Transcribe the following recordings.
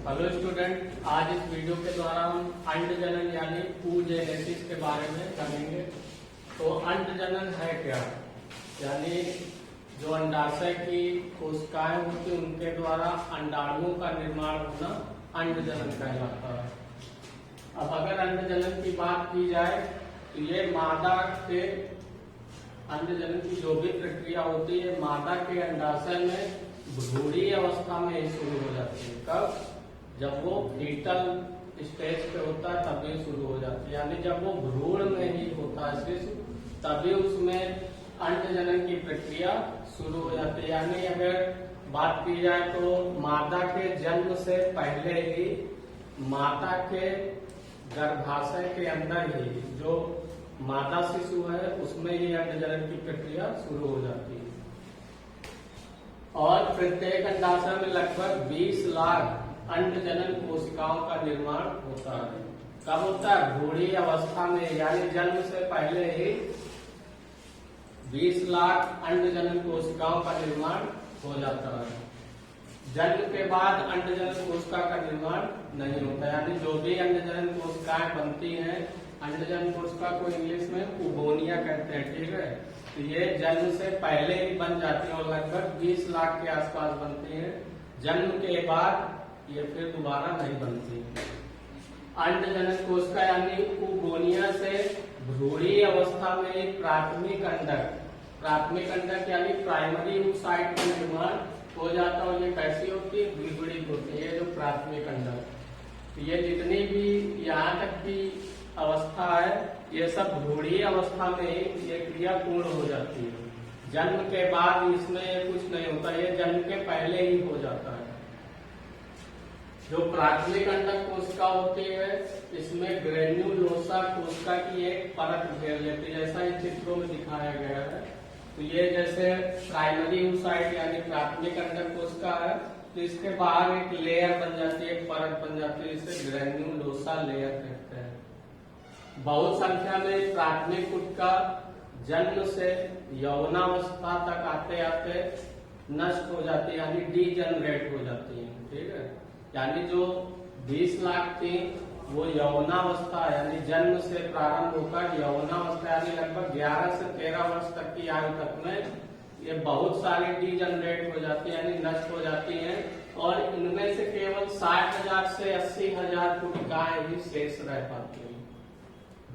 Hello student, आज इस video के द्वारा हम अंडजनन यानी oogenesis के बारे में जानेंगे। तो अंडजनन है क्या, यानी जो अंडाशय की कोशिकाएं होती हैं उनके द्वारा अंडाणुओं का निर्माण होना अंडजनन कहलाता है। अब अगर अंडजनन की बात की जाए तो ये मादा के अंडजनन की जो भी प्रक्रिया होती है मादा के अंडाशय में भ्रूणीय अवस्था में ही शुरू हो जाती है। कब? जब वो फीटल स्टेज पे होता है तभी शुरू हो जाती है, यानी जब वो भ्रूण में ही होता है शिशु तभी उसमें अंडजनन की प्रक्रिया शुरू हो जाती है। यानी अगर बात की जाए तो मादा के जन्म से पहले ही माता के गर्भाशय के अंदर ही जो मादा शिशु है उसमें ही अंडजनन की प्रक्रिया शुरू हो जाती है। और प्रत्येक अंडाशय में लगभग 20 लाख अंडजनन कोशिकाओं का निर्माण होता है। कब होता है? भ्रूणीय अवस्था में, यानी जन्म से पहले ही 20 लाख अंडजनन कोशिकाओं का निर्माण हो जाता है। जन्म के बाद अंडजनन कोशिका का निर्माण नहीं होता, यानी जो भी अंडजनन कोशिकाएं बनती हैं, अंडजनन कोशिका को इंग्लिश में ओगोनिया कहते हैं, ठीक है। तो ये जन्म से पहले ही बन जाती है और लगभग 20 लाख के आसपास बनती हैं। जन्म के बाद ये फिर दोबारा नहीं बनती। अंडजनन कोशिका यानी ओगोनिया से भ्रूणीय अवस्था में एक प्राथमिक अंडक यानी प्राइमरी oocyte का निर्माण हो जाता है। ये कैसी होती है? द्विगुणित होती है। ये जो प्राथमिक अंडक, ये जितनी भी यहाँ तक की अवस्था है ये सब भ्रूणीय अवस्था में ये क्रिया पूर्ण हो जाती है। जन्म के बाद इसमें कुछ नहीं होता, ये जन्म के पहले ही हो जाता है। जो प्राथमिक अंडक कोशिका होती है इसमें ग्रेन्युलोसा कोशिका की एक परत घेर लेती है, जैसा इन चित्रों में दिखाया गया है। तो ये जैसे प्राइमरी oocyte यानी प्राथमिक अंडक कोशिका है तो इसके बाहर एक लेयर बन जाती है, एक परत बन जाती है, इसे ग्रेन्युलोसा लेयर कहते हैं। बहुत संख्या में प्राथमिक कोशिका जन्म से यौनावस्था तक आते आते नष्ट हो जाती है, यानी डीजनरेट हो जाती है, ठीक है। यानी जो 20 लाख थी वो यौनावस्था यानी जन्म से प्रारंभ होकर यौनावस्था यानी लगभग 11 से 13 वर्ष तक की आयु तक में ये बहुत सारी डीजनरेट हो जाती है, यानी नष्ट हो जाती हैं। और इनमें से केवल 60,000 से 80,000 कोशिकाएं ही शेष रह पाती हैं।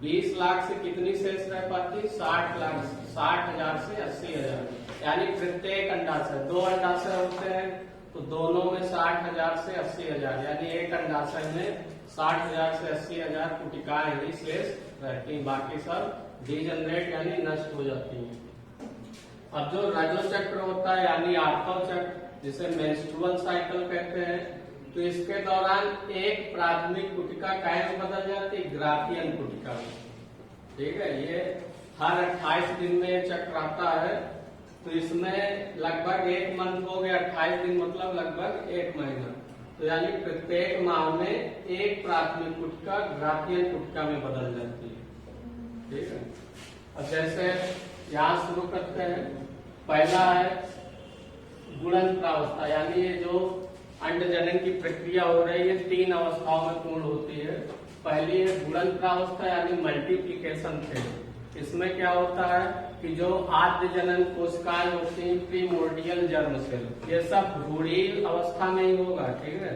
20 लाख से कितनी शेष रह पाती? 60,000 से 80,000, यानी प्रत्येक अंडाशय, 2 अंडाशय होते हैं तो दोनों में 60,000 से 80,000, यानी एक अंडाशय में 60,000 से 80,000 कोशिकाएं ही शेष रहती हैं, बाकी सब डीजनरेट यानी नष्ट हो जाती हैं। अब जो रजो चक्र होता है यानी आठवां चक्र, जिसे मेंस्ट्रुअल साइकिल कहते हैं, तो इसके दौरान एक प्राथमिक कोशिका काय में बदल जाती है? ग्राफियन कोशिका में, ठीक है। ये हर 28 दिन में ये चक्र आता है, तो इसमें लगभग 1 मंथ हो गया, 28 दिन मतलब लगभग 1 महीना। तो यानी प्रत्येक माह में एक प्राथमिक कोशिका ग्राफियन कोशिका में बदल जाती है, ठीक है। अब जैसे यहाँ शुरू करते हैं, पहला है गुणनत्रावस्था, यानी ये जो अंडजनन की प्रक्रिया हो रही है 3 अवस्थाओं में पूर्ण होती है। पहली है गुणनत्रावस्था यानी मल्टीप्लीकेशन फेज। इसमें क्या होता है कि जो आद्य जनन कोशिकाएं होती हैं, प्रीमोर्डियल जर्म सेल, ये सब भ्रूणीय अवस्था में ही होगा, ठीक है।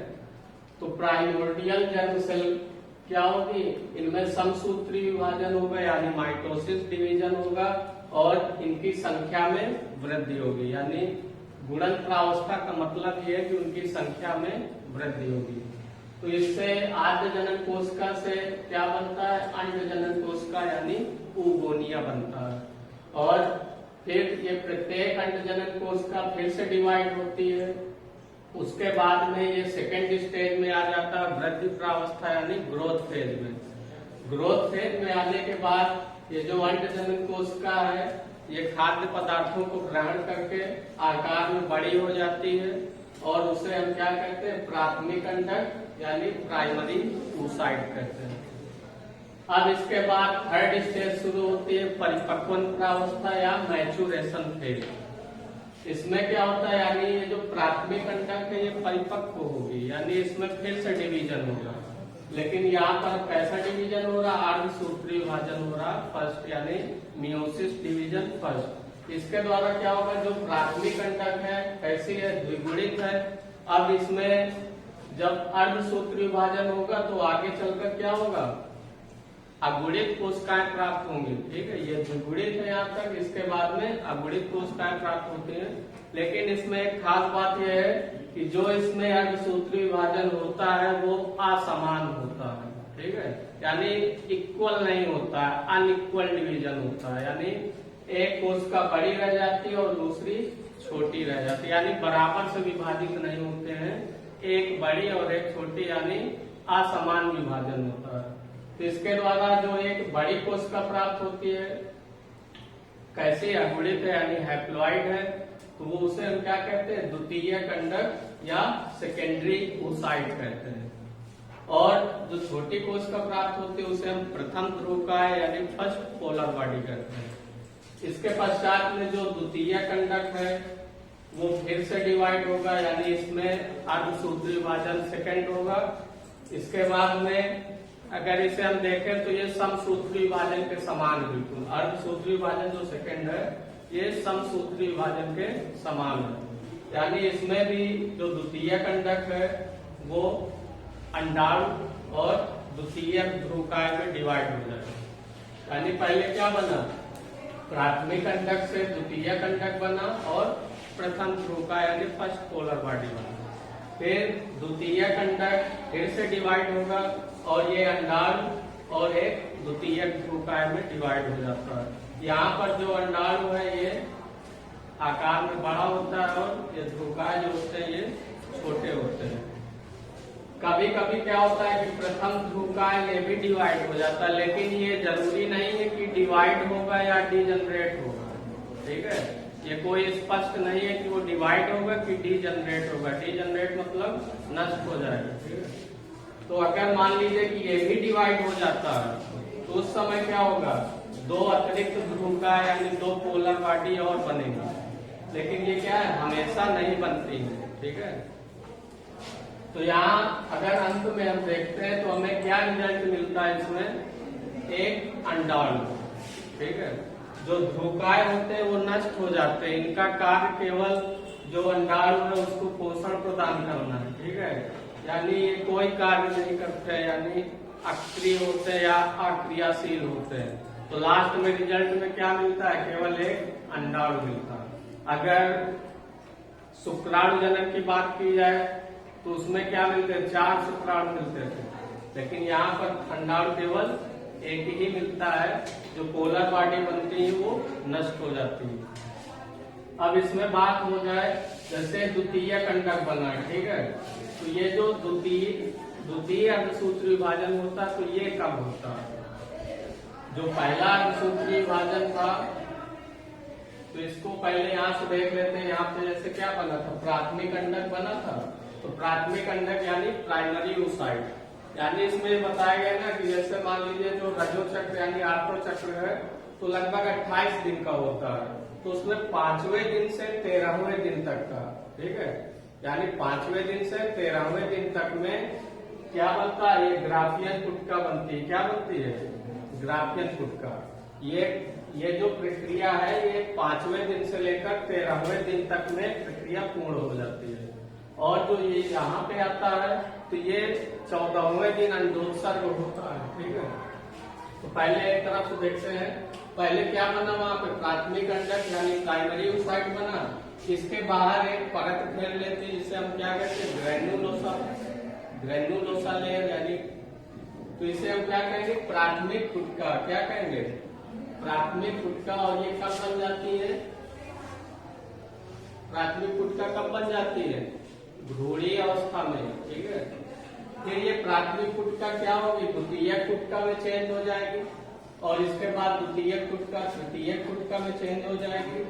तो प्राइमोर्डियल जर्म सेल क्या होगी? इनमें समसूत्री विभाजन होगा यानी माइटोसिस डिवीजन होगा और इनकी संख्या में वृद्धि होगी, यानी गुणनत्रावस्था का मतलब ये है कि उनकी संख्या में वृद्धि होगी। तो इससे आद्य जनन कोशिका से क्या बनता है? अंडजनन कोशिका यानी ओगोनिया बनता है। और फिर ये प्रत्येक अंडजनन कोशिका फिर से डिवाइड होती है। उसके बाद में ये सेकेंड स्टेज में आ जाता है वृद्धि प्रावस्था यानी ग्रोथ फेज में। ग्रोथ फेज में आने के बाद ये जो अंडजनन कोशिका है ये खाद्य पदार्थों को ग्रहण करके आकार में बड़ी हो जाती है और उसे हम क्या कहते हैं? प्राथमिक अंडक यानी प्राइमरी oocyte कहते हैं। अब इसके बाद थर्ड स्टेज शुरू होती है परिपक्वन प्रावस्था या मैचुरेशन फेज। इसमें क्या होता है, यानी ये जो प्राथमिक अंडक है ये परिपक्व होगी, यानी इसमें फिर से डिवीजन होगा। लेकिन यहाँ पर कैसा डिवीजन हो रहा, अर्धसूत्री विभाजन हो रहा फर्स्ट, यानी मियोसिस डिवीजन फर्स्ट। इसके द्वारा क्या होगा, जो प्राथमिक अंडक है कैसी है, द्विगुणित है। अब इसमें जब अर्धसूत्री विभाजन होगा तो आगे चलकर क्या होगा, अगुणित कोशिकाएं प्राप्त होंगी। ठीक है, ये द्विगुणित है यहाँ तक, इसके बाद में अगुणित कोशिकाएं प्राप्त होती हैं। लेकिन इसमें एक खास बात यह है कि जो इसमें अर्धसूत्री विभाजन होता है वो असमान होता है। ठीक है, यानी इक्वल नहीं होता है, अनइक्वल डिवीजन होता है, यानी एक कोशिका बड़ी रह जाती है और दूसरी छोटी रह जाती है, यानी बराबर से विभाजित नहीं होते हैं, एक बड़ी और एक छोटी, यानी असमान विभाजन होता है। तो इसके द्वारा जो एक बड़ी कोशिका प्राप्त होती है, कैसे अगुणित है यानी हैप्लॉइड है, तो वो उसे हम क्या कहते हैं, द्वितीय कंडक या सेकेंडरी ओसाइट कहते हैं। और जो छोटी कोशिका प्राप्त होती है उसे हम प्रथम ध्रुवकाय यानी फर्स्ट पोलर बॉडी कहते हैं। इसके पश्चात में जो द्वितीय कंडक है वो फिर से डिवाइड होगा, यानी इसमें अर्धसूत्री विभाजन सेकेंड होगा। इसके बाद में अगर इसे हम देखें तो ये समसूत्री विभाजन के समान है बिल्कुल। अर्धसूत्री विभाजन जो सेकेंड है ये समसूत्री विभाजन के समान है, यानी इसमें भी जो द्वितीय कंडक है वो अंडाणु और द्वितीय ध्रुवकाय में डिवाइड हो जाएगा। यानी पहले क्या बना, प्राथमिक कंडक से द्वितीय कंडक बना और प्रथम ध्रुवकाय यानी फर्स्ट पोलर बॉडी बना। फिर द्वितीय कंडक फिर से डिवाइड होगा और ये अंडाणु और एक द्वितीय ध्रुवकाय में डिवाइड हो जाता है। यहाँ पर जो अंडाणु है ये आकार में बड़ा होता है और ये ध्रुवकाय जो होते हैं ये छोटे होते हैं। कभी कभी क्या होता है कि प्रथम ध्रुवकाय ये भी डिवाइड हो जाता है, लेकिन ये जरूरी नहीं है कि डिवाइड होगा या डीजनरेट होगा। ठीक है, ये कोई स्पष्ट नहीं है कि वो डिवाइड होगा कि डीजनरेट होगा। डीजनरेट मतलब नष्ट हो जाएगा। ठीक है, तो अगर मान लीजिए कि ये भी डिवाइड हो जाता है तो उस समय क्या होगा, दो अतिरिक्त ध्रुवकाय यानी दो पोलर बॉडी और बनेगा। लेकिन ये क्या है, हमेशा नहीं बनती है। ठीक है, तो यहाँ अगर अंत में हम देखते हैं तो हमें क्या रिजल्ट मिलता है, इसमें एक अंडाणु। ठीक है, जो ध्रुवकाय होते हैं वो नष्ट हो जाते हैं, इनका कार्य केवल जो अंडाणु है उसको पोषण प्रदान करना है। ठीक है, यानी ये कोई कार्य नहीं करते हैं, यानी अक्रिय होते हैं या अक्रियाशील होते हैं। तो लास्ट में रिजल्ट में क्या मिलता है, केवल एक अंडाणु मिलता है। अगर शुक्राणु जनन की बात की जाए तो उसमें क्या मिलते हैं, 4 शुक्राणु मिलते थे, लेकिन यहाँ पर अंडाणु केवल एक ही मिलता है। जो पोलर बॉडी बनती है वो नष्ट हो जाती है। अब इसमें बात हो जाए, जैसे द्वितीय कंडक बना है। ठीक है, तो ये जो द्वितीय अर्धसूत्री विभाजन होता है तो ये कब होता है, जो पहला अर्धसूत्री विभाजन था तो इसको पहले यहाँ से देख लेते हैं। यहाँ पे जैसे क्या बना था, प्राथमिक कंडक बना था, तो प्राथमिक कंडक यानी प्राइमरी ओसाइट, यानी इसमें बताया गया ना कि जैसे मान लीजिए जो रजो चक्र यानी आठवां चक्र है तो लगभग 28 दिन का होता है, तो उसमें 5वें दिन से 13वें दिन तक का। ठीक है, यानी 5वें दिन से 13वें दिन तक में क्या बनता है, ये ग्राफियन गुटका बनती है। क्या बनती है, ग्राफियन गुटका। ये जो प्रक्रिया है ये 5वें दिन से लेकर 13वें दिन तक में प्रक्रिया पूर्ण हो जाती है। और जो ये यहाँ पे आता है तो ये 14वें दिन अंडोत्सर्ग होता है। ठीक है, तो पहले एक तरफ से देखते हैं, पहले क्या बना, वहां पे प्राथमिक अंडक यानी प्राइमरी ओसाइट बना, इसके बाहर एक परत घेर लेते हैं जिसे हम क्या कहते हैं, ग्रेन्युलोसा लेयर, यानी तो इसे हम क्या कहेंगे, प्राथमिक गुटका। क्या कहेंगे, प्राथमिक गुटका। और ये कब बन जाती है, प्राथमिक गुटका कब बन जाती है, भ्रूणीय अवस्था में। ठीक है, फिर ये प्राथमिक गुटका क्या होगी, द्वितीय गुटका में चेंज हो जाएगी और इसके बाद द्वितीय गुटका तृतीय गुटका में चेंज हो जाएगी।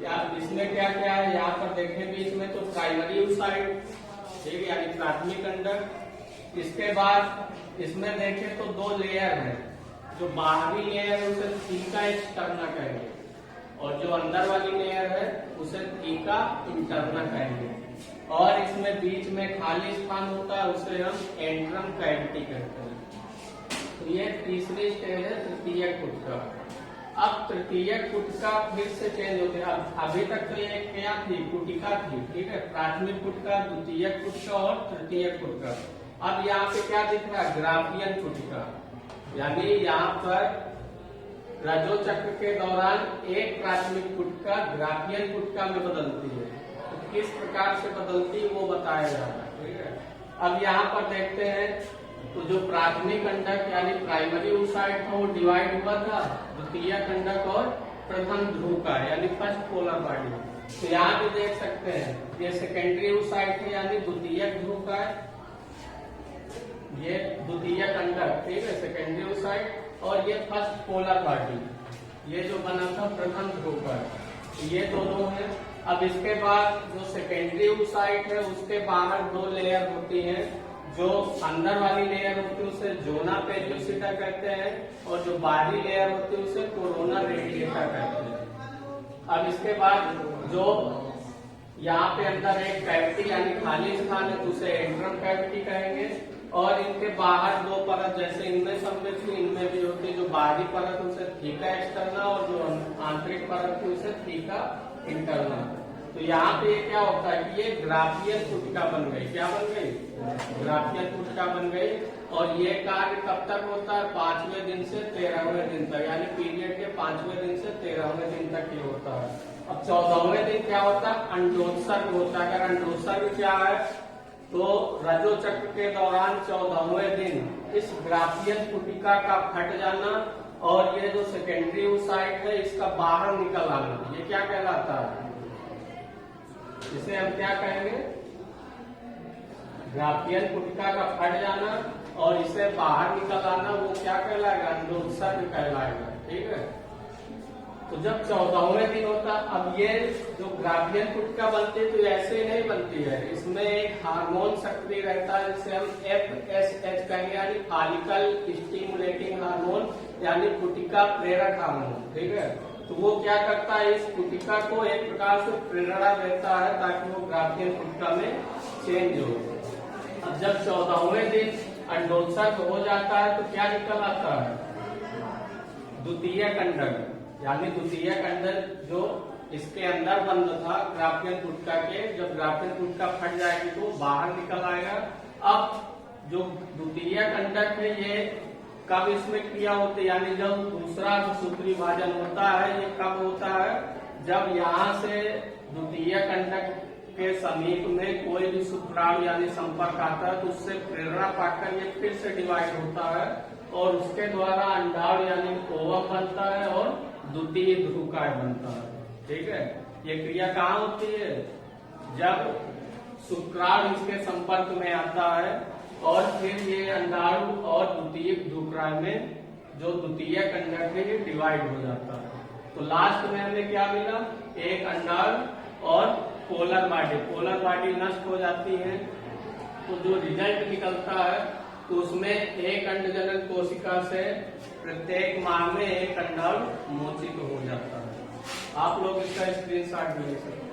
या इसमें क्या क्या है, यहाँ पर देखें बीच में तो प्राइमरी ओसाइट, ठीक है, यानी प्राथमिक अंडक। इसके बाद इसमें देखें तो 2 लेयर है, जो बाहरी लेयर है उसे थीका एक्सटर्ना कहेंगे और जो अंदर वाली लेयर है उसे थीका इंटरना कहेंगे, और इसमें बीच में खाली स्थान होता है उसे हम एंट्रम कैविटी कहते हैं। तो ये तीसरी स्टेज है तृतीयक गुटका। अब तृतीयक गुटका फिर से चेंज हो गया। अभी तक तो ये क्या थी, गुटिका थी, ठीक है, प्राथमिक गुटका, द्वितीयक गुटका और तृतीयक गुटका। अब यहाँ पे क्या दिख रहा है, ग्राफियन गुटका, यानी यहाँ पर रजो चक्र के दौरान एक प्राथमिक गुटका ग्राफियन गुटका में बदलती है। तो किस प्रकार से बदलती है वो बताया जा रहा है, ठीक है। अब यहाँ पर देखते हैं, तो जो प्राथमिक अंडक यानी प्राइमरी oocyte था वो डिवाइड हुआ था द्वितीय अंडक और प्रथम ध्रुव का यानी फर्स्ट पोलर बॉडी। तो यहाँ भी देख सकते हैं ये सेकेंडरी oocyte है यानी द्वितीय ध्रुव का है, ये द्वितीय अंडक, ठीक है, सेकेंडरी oocyte, और ये फर्स्ट पोलर बॉडी, ये जो बना था प्रथम ध्रुव का, तो ये दोनों है। अब इसके बाद जो सेकेंडरी oocyte है उसके बाहर दो लेयर होती हैं, जो अंदर वाली लेयर होती है उसे जोना पेल्यूसिटा कहते हैं, और जो बाहरी लेयर होती है उसे कोरोना रेडिएटा कहते हैं। अब इसके बाद जो यहाँ पे अंदर एक कैविटी यानी खाली स्थान है तो उसे एंट्रम कैविटी कहेंगे, और इनके बाहर दो परत जैसे इनमें सब में थी इनमें भी होती है, जो बाहरी परत उसे थीका एक्सटर्ना और जो आंतरिक परत थी उसे थीका इंटरना। तो यहाँ पे क्या होता है कि ये ग्राफियन गुटका बन गई, क्या बन गई, ग्राफियन गुटका बन गई, और ये कार्य कब तक होता है, 5वें दिन से 13वें दिन तक, यानी पीरियड के 5वें दिन से 13वें दिन तक ये होता है। अब 14वें दिन क्या होता है, अंडोत्सर्ग होता है। अगर अंडोत्सर्ग क्या है तो रजो चक्र के दौरान 14वें दिन इस ग्राफियन गुटिका का फट जाना और ये जो सेकेंडरी oocyte है इसका बाहर निकल आना, ये क्या कहलाता है, इसे हम क्या कहेंगे, ग्राफियन गुटिका का फट जाना और इसे बाहर निकल आना, वो क्या कहलाएगा, अंडोत्सर्ग कहलाएगा, ठीक है। तो जब 14वें दिन होता, अब ये जो ग्राफियन गुटिका बनती है तो ऐसे नहीं बनती है, इसमें एक हार्मोन सक्रिय रहता है जिसे हम FSH कहेंगे, यानी फॉलिकल स्टिमुलेटिंग हार्मोन, यानी गुटिका प्रेरक हार्मोन, ठीक है। तो वो क्या करता है, इस गुटिका को एक प्रकार से प्रेरणा देता है ताकि वो ग्राफियन गुटिका में चेंज हो। अब जब 14वें दिन अंडोत्सर्ग हो जाता है तो क्या निकल आता है, द्वितीय अंडक, यानी द्वितीय अंडक जो इसके अंदर बंद था ग्राफियन गुटिका के, जब ग्राफियन गुटिका फट जाएगी तो बाहर निकल आएगा। अब जो द्वितीय अंडक है ये कब इसमें क्रिया होती है, यानी जब दूसरा सूत्री विभाजन होता है, ये कब होता है, जब यहाँ से द्वितीय अंडक के समीप में कोई भी शुक्राणु यानी संपर्क आता है तो उससे प्रेरणा पाकर ये फिर से डिवाइड होता है और उसके द्वारा अंडाणु यानी ओवम बनता है और द्वितीय ध्रुवकाय बनता है, ठीक है। ये क्रिया कहाँ होती है, जब शुक्राणु इसके संपर्क में आता है और फिर ये अंडाणु और द्वितीय ध्रुवकाय में जो द्वितीय अंडक है ये डिवाइड हो जाता है। तो लास्ट में हमें क्या मिला, एक अंडाणु और पोलर बॉडी नष्ट हो जाती है। तो जो रिजल्ट निकलता है तो उसमें एक अंडजनन कोशिका से प्रत्येक माह में एक अंडाणु मोचित हो जाता है। आप लोग इसका स्क्रीनशॉट भी ले सकते हैं।